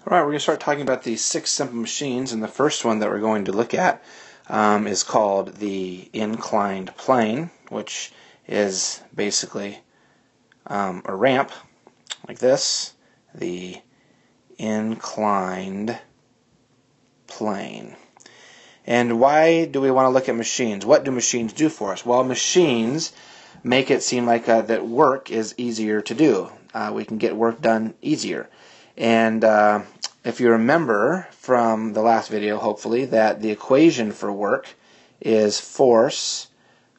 Alright, we're going to start talking about these 6 simple machines, and the first one that we're going to look at is called the inclined plane, which is basically a ramp like this, the inclined plane. And why do we want to look at machines? What do machines do for us? Well, machines make it seem like that work is easier to do. We can get work done easier. And if you remember from the last video, hopefully, that the equation for work is force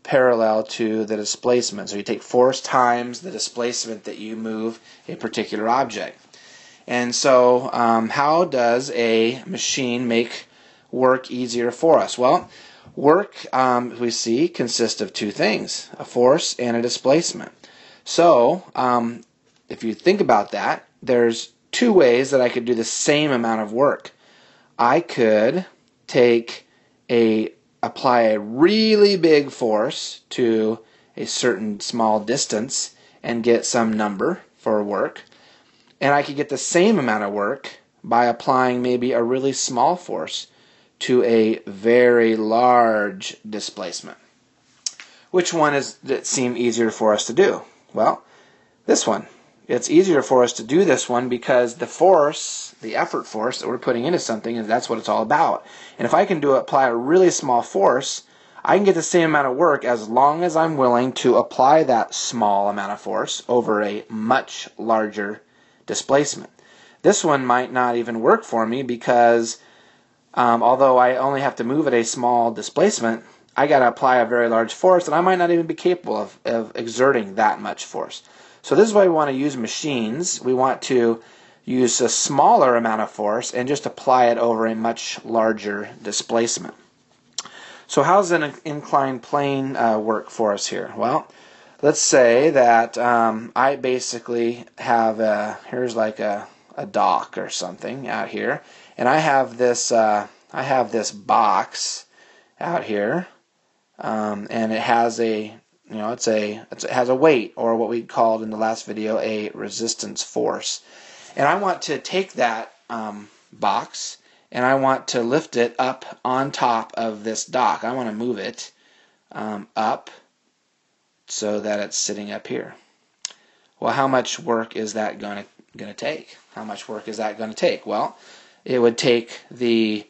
parallel to the displacement. So you take force times the displacement that you move a particular object. And so how does a machine make work easier for us? Well, work, we see, consists of 2 things, a force and a displacement. So if you think about that, there's 2 ways that I could do the same amount of work. I could apply a really big force to a certain small distance and get some number for work. And I could get the same amount of work by applying maybe a really small force to a very large displacement. Which one does it seem easier for us to do? Well, this one. It's easier for us to do this one because the force, the effort force that we're putting into something, and that's what it's all about. And if I can apply a really small force, I can get the same amount of work as long as I'm willing to apply that small amount of force over a much larger displacement. This one might not even work for me because although I only have to move at a small displacement, I got to apply a very large force, and I might not even be capable of exerting that much force. So this is why we want to use machines. We want to use a smaller amount of force and just apply it over a much larger displacement. So how does an inclined plane work for us here? Well, let's say that I basically have here's like a dock or something out here, and I have this box out here, and it has it has a weight, or what we called in the last video a resistance force. And I want to take that box and I want to lift it up on top of this dock. I want to move it up so that it's sitting up here. Well, how much work is that going to take? How much work is that going to take? Well, it would take the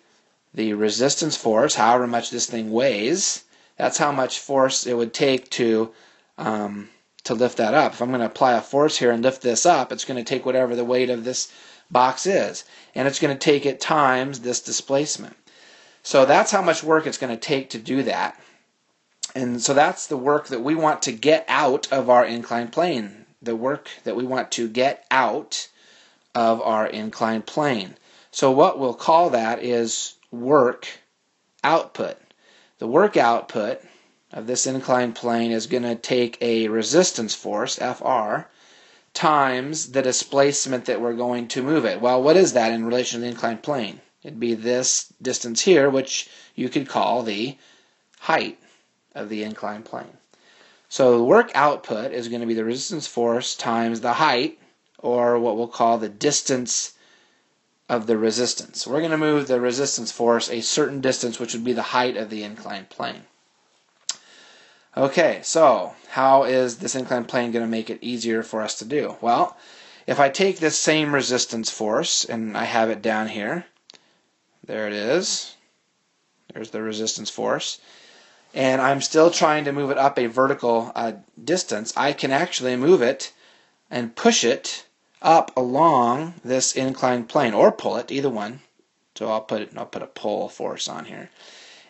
resistance force, however much this thing weighs. That's how much force it would take to lift that up. If I'm going to apply a force here and lift this up, it's going to take whatever the weight of this box is, and it's going to take it times this displacement. So that's how much work it's going to take to do that. And so that's the work that we want to get out of our inclined plane, the work that we want to get out of our inclined plane. So what we'll call that is work output. The work output of this inclined plane is going to take a resistance force, Fr, times the displacement that we're going to move it. Well, what is that in relation to the inclined plane? It'd be this distance here, which you could call the height of the inclined plane. So the work output is going to be the resistance force times the height, or what we'll call the distance of the resistance. We're going to move the resistance force a certain distance, which would be the height of the inclined plane. Okay, so how is this inclined plane going to make it easier for us to do? Well, if I take this same resistance force, and I have it down here, there it is, there's the resistance force, and I'm still trying to move it up a vertical distance, I can actually move it and push it up along this inclined plane, or pull it, either one. So I'll put a pull force on here.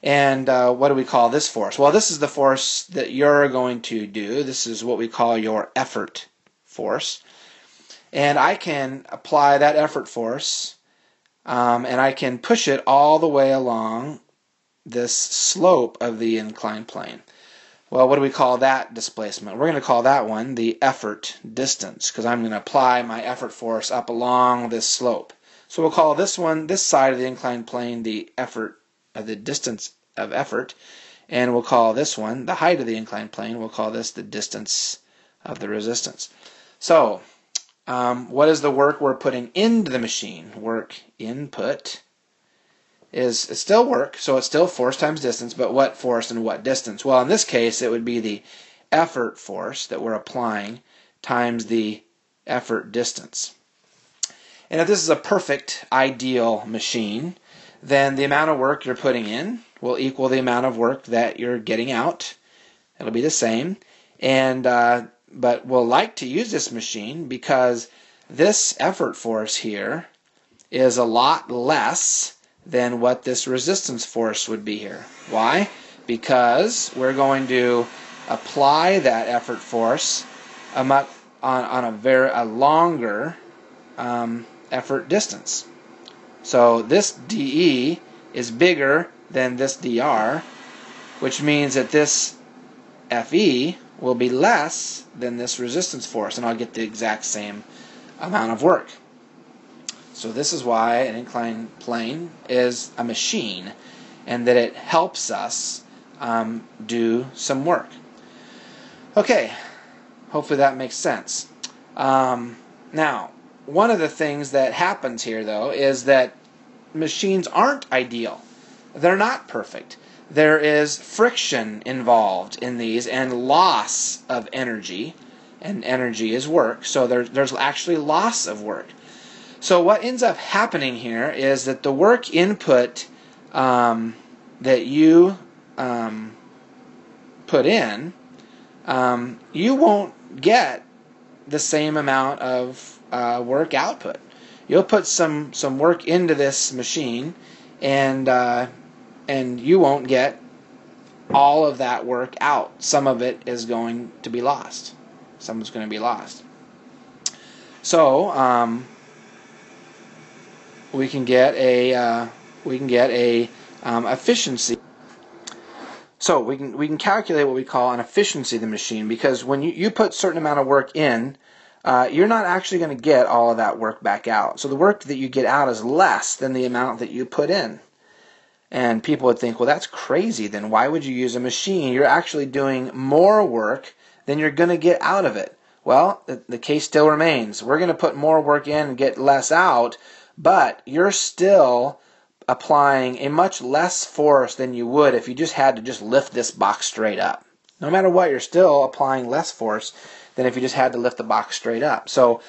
And what do we call this force? Well, this is the force that you're going to do. This is what we call your effort force. And I can apply that effort force, and I can push it all the way along this slope of the inclined plane. Well, what do we call that displacement? We're going to call that one the effort distance, because I'm going to apply my effort force up along this slope. So we'll call this one, this side of the inclined plane, the effort of the distance of effort, and we'll call this one the height of the inclined plane. We'll call this the distance of the resistance. So what is the work we're putting into the machine? Work input is still work, so it's still force times distance, but what force and what distance? Well, in this case, it would be the effort force that we're applying times the effort distance. And if this is a perfect, ideal machine, then the amount of work you're putting in will equal the amount of work that you're getting out. It'll be the same. And but we'll like to use this machine because this effort force here is a lot less than what this resistance force would be here. Why? Because we're going to apply that effort force on a longer effort distance. So this dE is bigger than this dr, which means that this Fe will be less than this resistance force, and I'll get the exact same amount of work. So this is why an inclined plane is a machine, and that it helps us do some work. Okay, hopefully that makes sense. Now, one of the things that happens here, though, is that machines aren't ideal. They're not perfect. There is friction involved in these and loss of energy, and energy is work, so there's actually loss of work. So what ends up happening here is that the work input that you put in, you won't get the same amount of work output. You'll put some work into this machine, and you won't get all of that work out. Some of it is going to be lost. Some is going to be lost. So we can get a efficiency. So we can calculate what we call an efficiency of the machine, because when you put a certain amount of work in, you're not actually going to get all of that work back out. So the work that you get out is less than the amount that you put in. And people would think, well, that's crazy. Then why would you use a machine? You're actually doing more work than you're going to get out of it. Well, the case still remains. We're going to put more work in and get less out, but you're still applying a much less force than you would if you just had to just lift this box straight up. No matter what, you're still applying less force than if you just had to lift the box straight up. So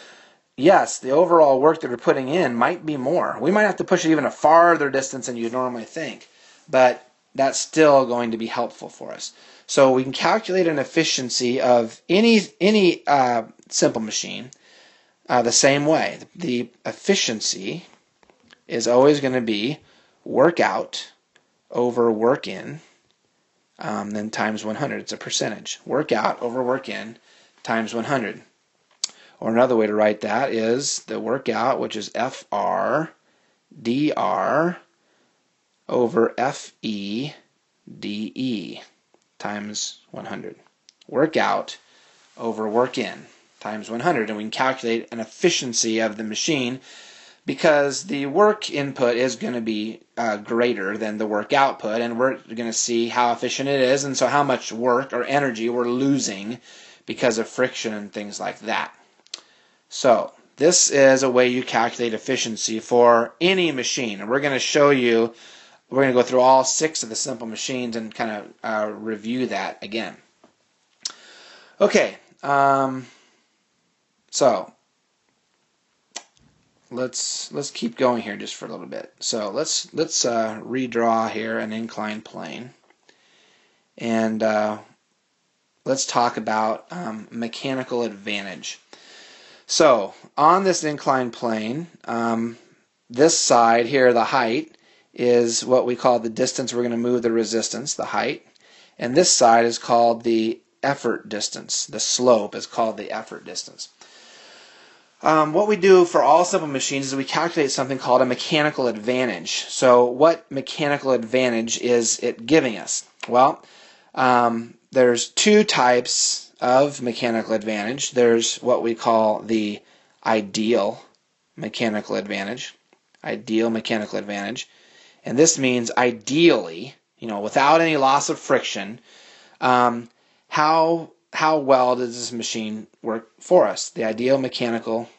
yes, the overall work that we're putting in might be more. We might have to push it even a farther distance than you normally think, but that's still going to be helpful for us. So we can calculate an efficiency of any simple machine the same way. The efficiency is always going to be work out over work in, then times 100. It's a percentage. Work out over work in times 100. Or another way to write that is the work out, which is FR dr over FE dE times 100. Work out over work in times 100. And we can calculate an efficiency of the machine because the work input is going to be greater than the work output, and we're going to see how efficient it is, and so how much work or energy we're losing because of friction and things like that. So this is a way you calculate efficiency for any machine, and we're going to show you, we're going to go through all 6 of the simple machines and kind of review that again. Okay, so let's keep going here just for a little bit. So let's redraw here an inclined plane, and let's talk about mechanical advantage. So on this inclined plane, this side here, the height, is what we call the distance we're going to move the resistance, the height, and this side is called the effort distance. The slope is called the effort distance. What we do for all simple machines is we calculate something called a mechanical advantage. So what mechanical advantage is it giving us? Well, there's 2 types of mechanical advantage. There's what we call the ideal mechanical advantage. Ideal mechanical advantage. And this means ideally, without any loss of friction, how well does this machine work for us? The ideal mechanical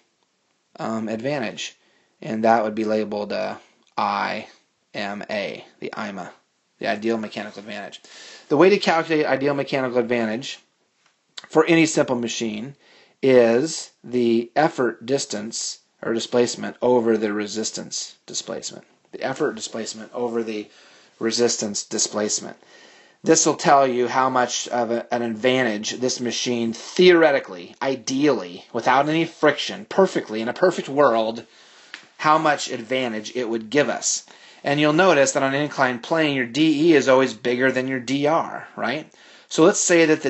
advantage, and that would be labeled IMA, the IMA, the ideal mechanical advantage. The way to calculate ideal mechanical advantage for any simple machine is the effort distance or displacement over the resistance displacement. The effort displacement over the resistance displacement. This will tell you how much of an advantage this machine theoretically, ideally, without any friction, perfectly, in a perfect world, how much advantage it would give us. And you'll notice that on an inclined plane, your DE is always bigger than your DR, right? So let's say that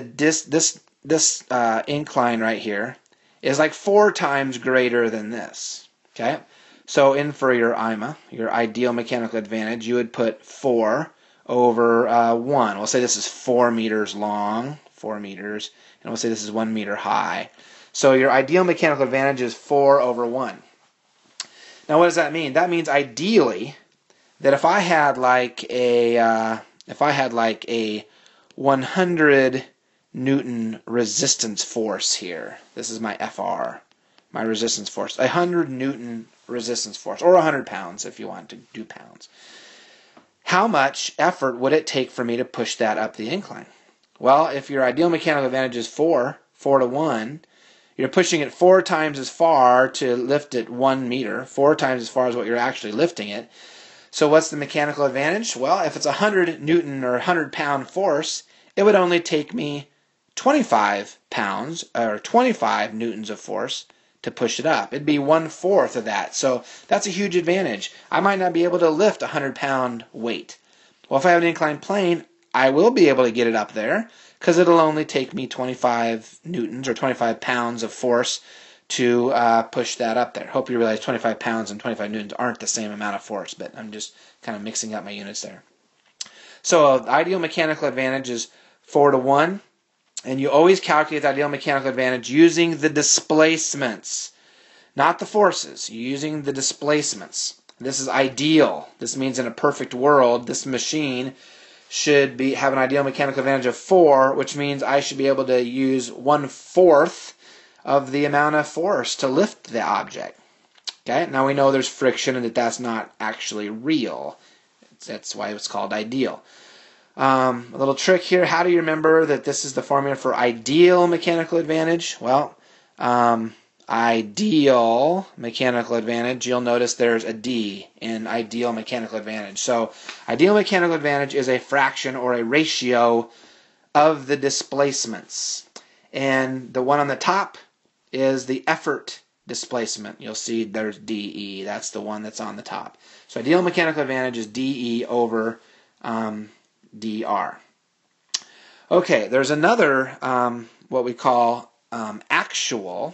this incline right here is like 4 times greater than this, okay? So in for your IMA, your ideal mechanical advantage, you would put 4 over 1. We'll say this is 4 meters long, 4 meters, and we'll say this is 1 meter high. So your ideal mechanical advantage is 4 over 1. Now what does that mean? That means ideally that if I had like a 100 Newton resistance force here, this is my FR, my resistance force, 100 Newton resistance force, or 100 pounds if you want to do pounds. How much effort would it take for me to push that up the incline? Well, if your ideal mechanical advantage is 4 to 1, you're pushing it 4 times as far to lift it 1 meter, 4 times as far as what you're actually lifting it. So what's the mechanical advantage? Well, if it's 100 Newton or 100 pound force, it would only take me 25 pounds or 25 newtons of force to push it up. It'd be 1/4 of that. So that's a huge advantage. I might not be able to lift a 100-pound weight. Well, if I have an inclined plane, I will be able to get it up there because it'll only take me 25 newtons or 25 pounds of force to push that up there. Hope you realize 25 pounds and 25 newtons aren't the same amount of force, but I'm just kind of mixing up my units there. So the ideal mechanical advantage is 4 to 1. And you always calculate the ideal mechanical advantage using the displacements, not the forces, using the displacements. This is ideal. This means in a perfect world, this machine should have an ideal mechanical advantage of 4, which means I should be able to use 1/4 of the amount of force to lift the object. Okay, now we know there's friction and that's not actually real. That's why it's called ideal. A little trick here. How do you remember that this is the formula for ideal mechanical advantage? Well, ideal mechanical advantage, you'll notice there's a D in ideal mechanical advantage. So ideal mechanical advantage is a fraction or a ratio of the displacements. And the one on the top is the effort displacement. You'll see there's DE. That's the one that's on the top. So ideal mechanical advantage is DE over DR. Okay, there's another what we call actual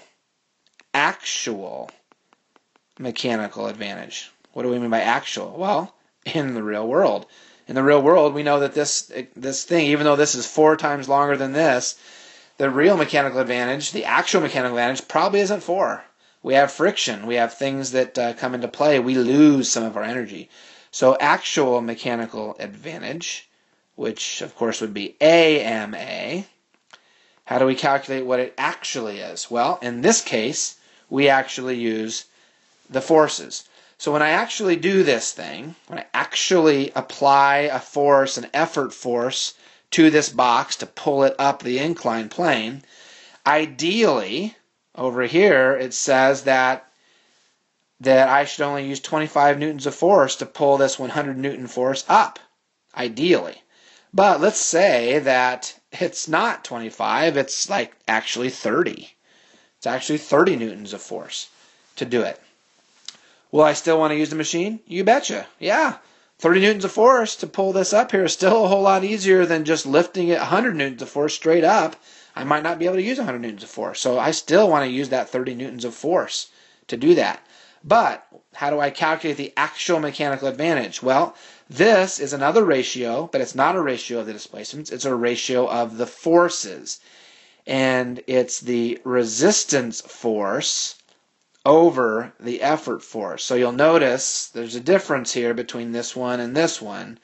mechanical advantage. What do we mean by actual? Well, in the real world. In the real world, we know that this thing, even though this is 4 times longer than this, the real mechanical advantage, the actual mechanical advantage, probably isn't 4. We have friction. We have things that come into play. We lose some of our energy. So actual mechanical advantage, which of course would be AMA. How do we calculate what it actually is? Well, in this case, we actually use the forces. So when I actually do this thing, when I actually apply a force, an effort force, to this box to pull it up the inclined plane, ideally, over here, it says that I should only use 25 newtons of force to pull this 100 Newton force up, ideally. But let's say that it's not 25, it's like actually 30. It's actually 30 newtons of force to do it. Will I still want to use the machine? You betcha. Yeah. 30 newtons of force to pull this up here is still a whole lot easier than just lifting it 100 newtons of force straight up. I might not be able to use 100 newtons of force. So I still want to use that 30 newtons of force to do that. But how do I calculate the actual mechanical advantage? Well, this is another ratio, but it's not a ratio of the displacements. It's a ratio of the forces. And it's the resistance force over the effort force. So you'll notice there's a difference here between this one and this one.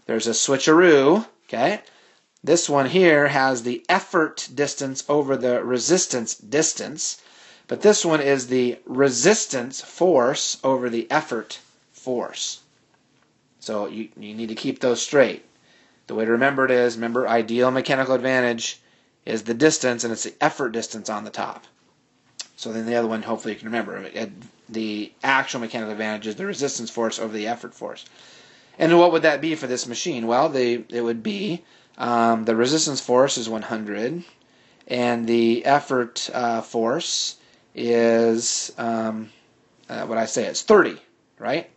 There's a switcheroo, okay? This one here has the effort distance over the resistance distance. But this one is the resistance force over the effort force. So you need to keep those straight. The way to remember it is, remember, ideal mechanical advantage is the distance, and it's the effort distance on the top. So then the other one, hopefully you can remember. The actual mechanical advantage is the resistance force over the effort force. And what would that be for this machine? Well, it would be the resistance force is 100, and the effort force is, it's 30, right?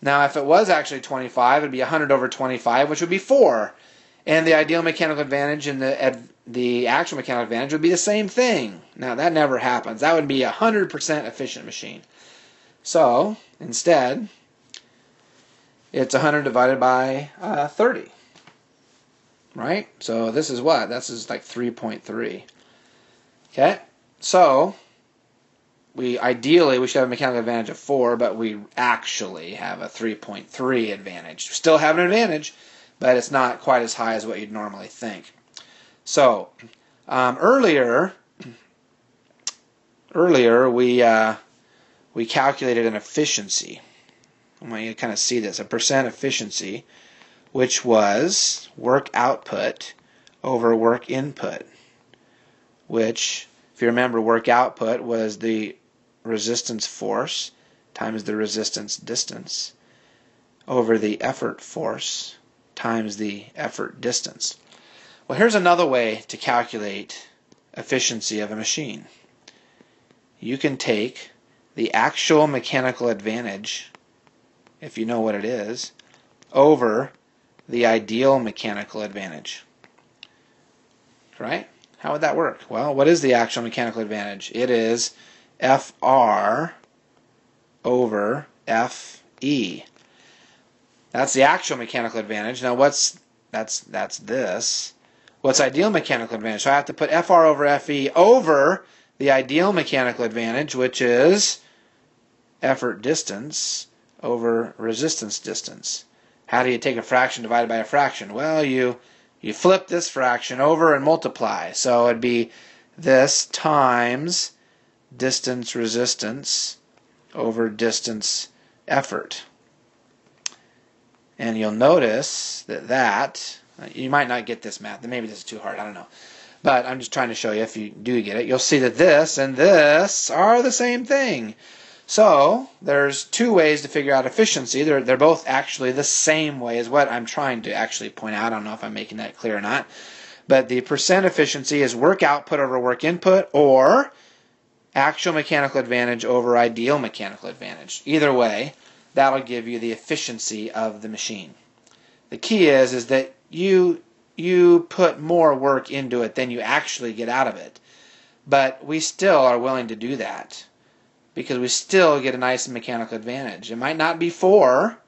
Now, if it was actually 25, it would be 100 over 25, which would be 4. And the ideal mechanical advantage and the actual mechanical advantage would be the same thing. Now, that never happens. That would be a 100% efficient machine. So, instead, it's 100 divided by 30. Right? So this is what? This is like 3.3. Okay? So, ideally we should have a mechanical advantage of 4, but we actually have a 3.3 advantage. We still have an advantage, but it's not quite as high as what you'd normally think. So, earlier we calculated an efficiency. I want you to kind of see this, a percent efficiency, which was work output over work input, which, if you remember, work output was the resistance force times the resistance distance over the effort force times the effort distance. Well, here's another way to calculate efficiency of a machine. You can take the actual mechanical advantage, if you know what it is, over the ideal mechanical advantage. Right? How would that work? Well, what is the actual mechanical advantage? It is FR over FE. That's the actual mechanical advantage. Now that's this. What's ideal mechanical advantage? So I have to put FR over FE over the ideal mechanical advantage, which is effort distance over resistance distance. How do you take a fraction divided by a fraction? Well, you flip this fraction over and multiply. So it'd be this times distance resistance over distance effort. And you'll notice that you might not get this math. Maybe this is too hard. I don't know. But I'm just trying to show you, if you do get it, you'll see that this and this are the same thing. So there's two ways to figure out efficiency. They're both actually the same way, is what I'm trying to actually point out. I don't know if I'm making that clear or not. But the percent efficiency is work output over work input, or actual mechanical advantage over ideal mechanical advantage. Either way, that'll give you the efficiency of the machine. The key is that you put more work into it than you actually get out of it. But we still are willing to do that, because we still get a nice mechanical advantage. It might not be 4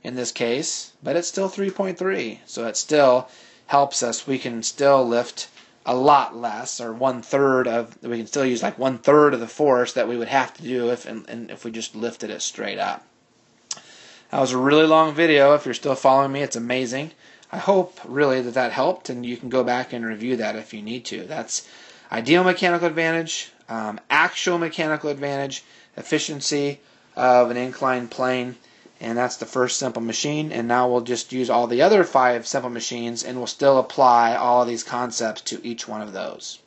in this case, but it's still 3.3. So it still helps us. We can still lift a lot less, or we can still use like 1/3 of the force that we would have to do if we just lifted it straight up. That was a really long video. If you're still following me, it's amazing. I hope really that helped, and you can go back and review that if you need to. That's ideal mechanical advantage, actual mechanical advantage, efficiency of an inclined plane, and that's the first simple machine. And now we'll just use all the other 5 simple machines, and we'll still apply all of these concepts to each one of those.